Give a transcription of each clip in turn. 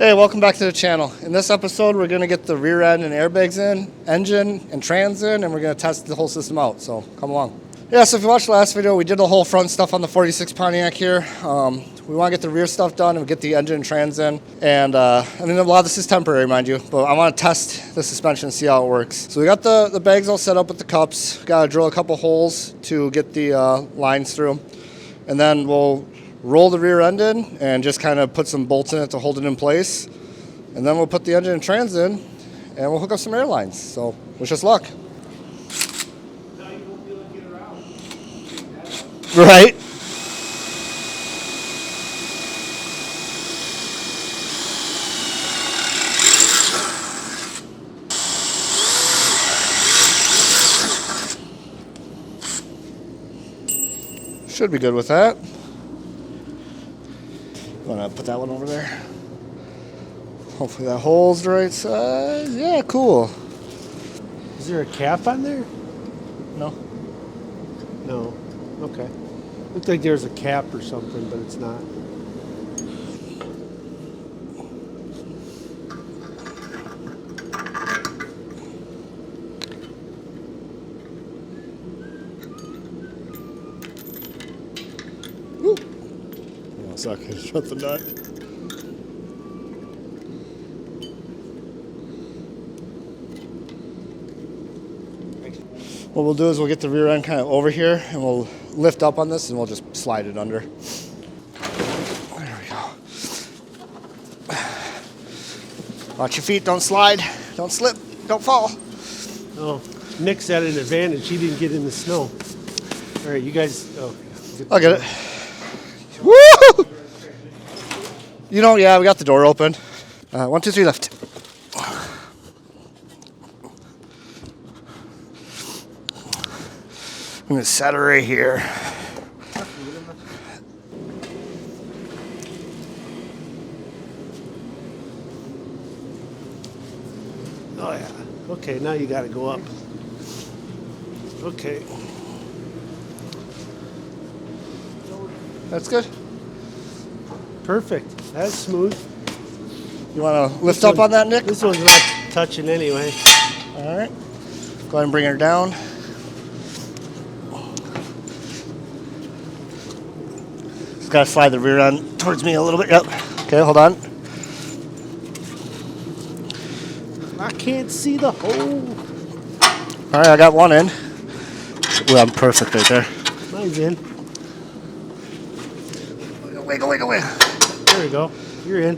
Hey, welcome back to the channel. In this episode, we're going to get the rear end and airbags in, engine and trans in, and we're going to test the whole system out, so come along. Yeah, so if you watched the last video, we did the whole front stuff on the 46 Pontiac here. We want to get the rear stuff done and get the engine and trans in. And I mean, a lot of this is temporary, mind you, but I want to test the suspension and see how it works. So we got the bags all set up with the cups. Got to drill a couple holes to get the lines through. And then we'll roll the rear end in and just kind of put some bolts in it to hold it in place. And then we'll put the engine and trans in and we'll hook up some air lines. So wish us luck. Now you won't be able to get around. Right. Should be good with that. Want to put that one over there? Hopefully that hole's the right size. Yeah, cool. Is there a cap on there? No. No. Okay. Looked like there's a cap or something, but it's not. Woo. Oh, suck. Shut the nut. What we'll do is we'll get the rear end kind of over here and we'll lift up on this and we'll just slide it under. There we go. Watch your feet, don't slide, don't slip, don't fall. Oh, Nick's at an advantage. He didn't get in the snow. All right, you guys. Oh, I'll get it. Woo! You know, yeah, we got the door open. 1, 2, 3, lift. I'm gonna set her right here. Oh yeah. Okay, now you got to go up. Okay. That's good. Perfect. That's smooth. You want to lift up on that, Nick? This one's not touching anyway. All right. Go ahead and bring her down. Just got to slide the rear end towards me a little bit. Yep. Okay, hold on. I can't see the hole. All right, I got one in. Well, I'm perfect right there. Mine's in. Wiggle, wiggle, wiggle. There we go. You're in.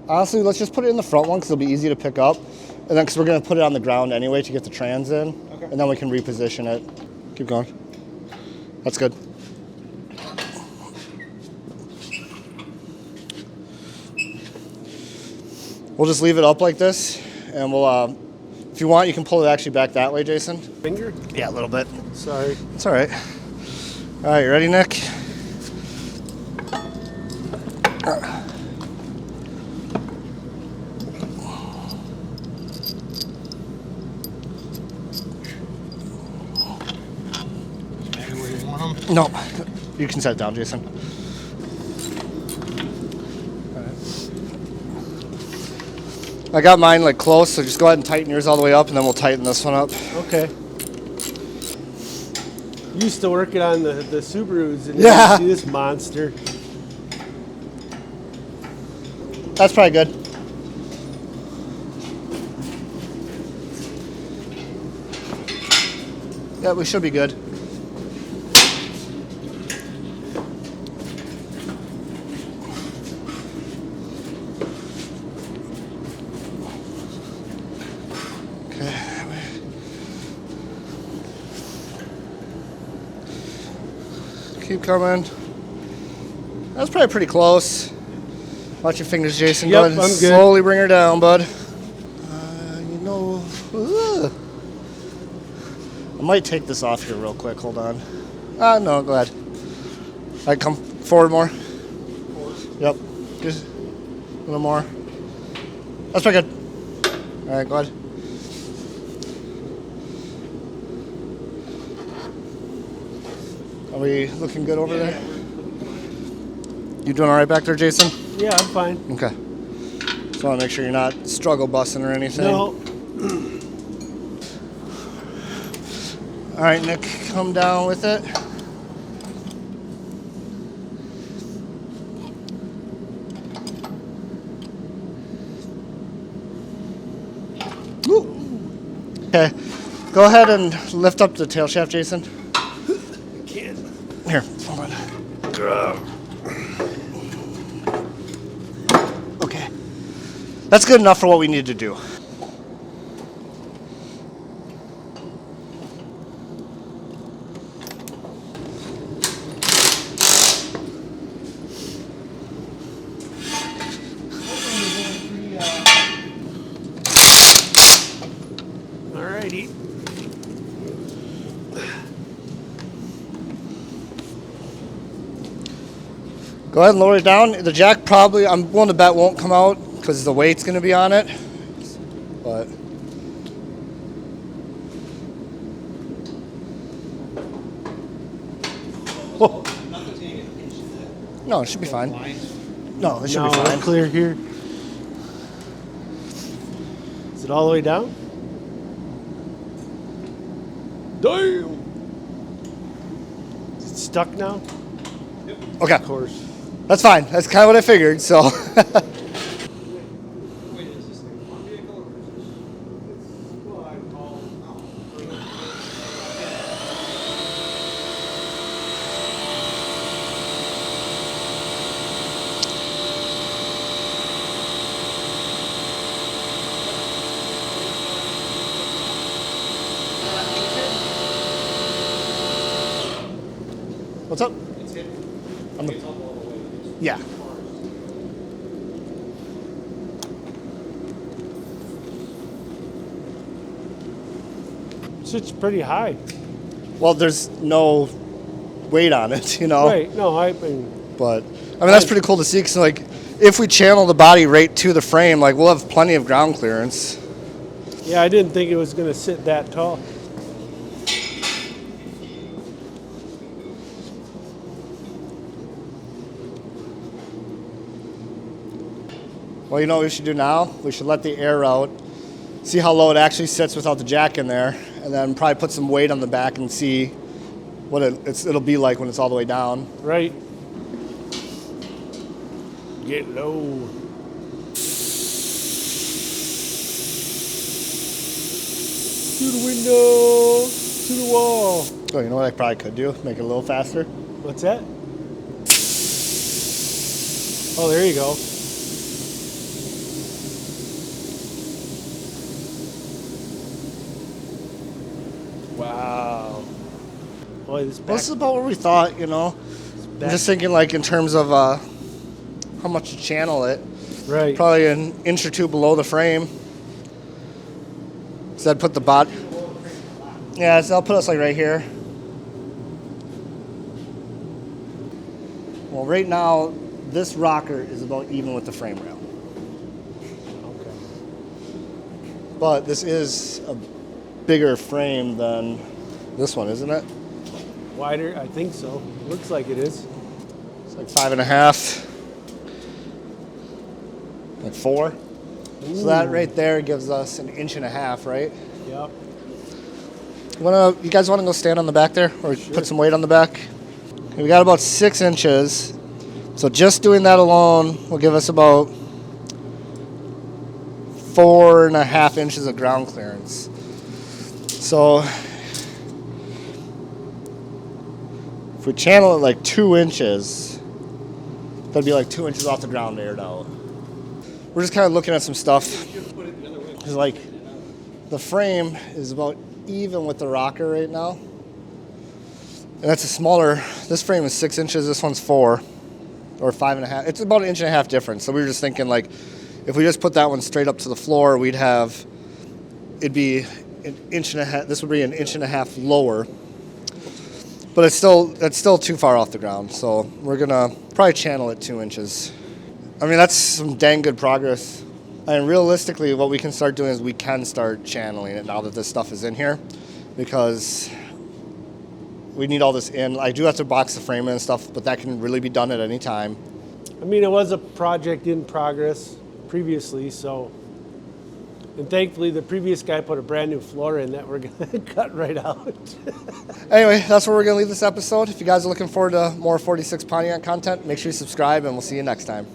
Honestly, let's just put it in the front one because it'll be easy to pick up. And then because we're going to put it on the ground anyway to get the trans in. Okay. And then we can reposition it. Keep going. That's good. We'll just leave it up like this. And we'll, if you want, you can pull it actually back that way, Jason. Finger? Yeah, a little bit. Sorry. It's all right. All right, you ready, Nick? No, you can set it down, Jason. I got mine like close, so just go ahead and tighten yours all the way up, and then we'll tighten this one up. Okay. Used to working on the Subarus, and yeah, you see this monster. That's probably good. Yeah, we should be good. Keep coming. That's probably pretty close. Watch your fingers, Jason. Go ahead and slowly bring her down, bud. You know, I might take this off here real quick. Hold on. No, go ahead. All right, come forward more. Yep. Just a little more. That's pretty good. All right, go ahead. Are we looking good over there? You doing all right back there, Jason? Yeah, I'm fine. Okay. Just want to make sure you're not struggle busting or anything. No. All right, Nick, come down with it. Woo. Okay, go ahead and lift up the tail shaft, Jason. I can't. Here, hold on. Okay. That's good enough for what we need to do. Alrighty. Go ahead and lower it down. The jack probably, I'm willing to bet, won't come out because the weight's going to be on it. But no, it should be fine. No, it should be fine. Clear here. Is it all the way down? Damn. Is it stuck now? Okay, Of course. that's fine. That's kind of what I figured. So, Wait, is this a one vehicle or is this? Well, I call. what's up? It's hit. I'm the- It's all the way. Yeah. It's pretty high. Well, there's no weight on it, you know. Right. No, I mean, But I mean, that's pretty cool to see. Cause like, if we channel the body right to the frame, like we'll have plenty of ground clearance. yeah, I didn't think it was going to sit that tall. Well, you know what we should do now? We should let the air out, see how low it actually sits without the jack in there, and then probably put some weight on the back and see what it'll be like when it's all the way down. Right. Get low. To the window. To the wall. Oh, you know what I probably could do? Make it a little faster. What's that? Oh, there you go. Wow. Boy, this back, Well, this is about what we thought, you know. I'm back- just thinking like in terms of how much to channel it. right. Probably an inch or two below the frame. So I'd put the bot. Yeah, so I'll put us like right here. Well, right now, this rocker is about even with the frame rail. Okay. But this is a bigger frame than this one, isn't it? Wider, I think so. Looks like it is. It's like 5.5. Like 4. So that right there gives us an inch and a half, right? Yep. You guys want to go stand on the back there, or put some weight on the back? Okay, we got about 6 inches. So just doing that alone will give us about 4.5 inches of ground clearance. So if we channel it like 2 inches, that'd be like 2 inches off the ground aired out. We're just kind of looking at some stuff. It's like the frame is about even with the rocker right now. And that's a smaller, this frame is 6 inches, this one's 4 or 5.5. It's about an inch and a half difference. So we were just thinking like, if we just put that one straight up to the floor, it'd be an inch and a half, this would be an inch and a half lower. But that's still too far off the ground. So we're gonna probably channel it 2 inches. I mean, that's some dang good progress. And realistically, what we can start doing is we can start channeling it now that this stuff is in here, because we need all this in. I do have to box the frame in and stuff, but that can really be done at any time. I mean, it was a project in progress previously, so. And thankfully, the previous guy put a brand new floor in that we're going to cut right out. Anyway, that's where we're going to leave this episode. If you guys are looking forward to more 46 Pontiac content, make sure you subscribe, and we'll see you next time.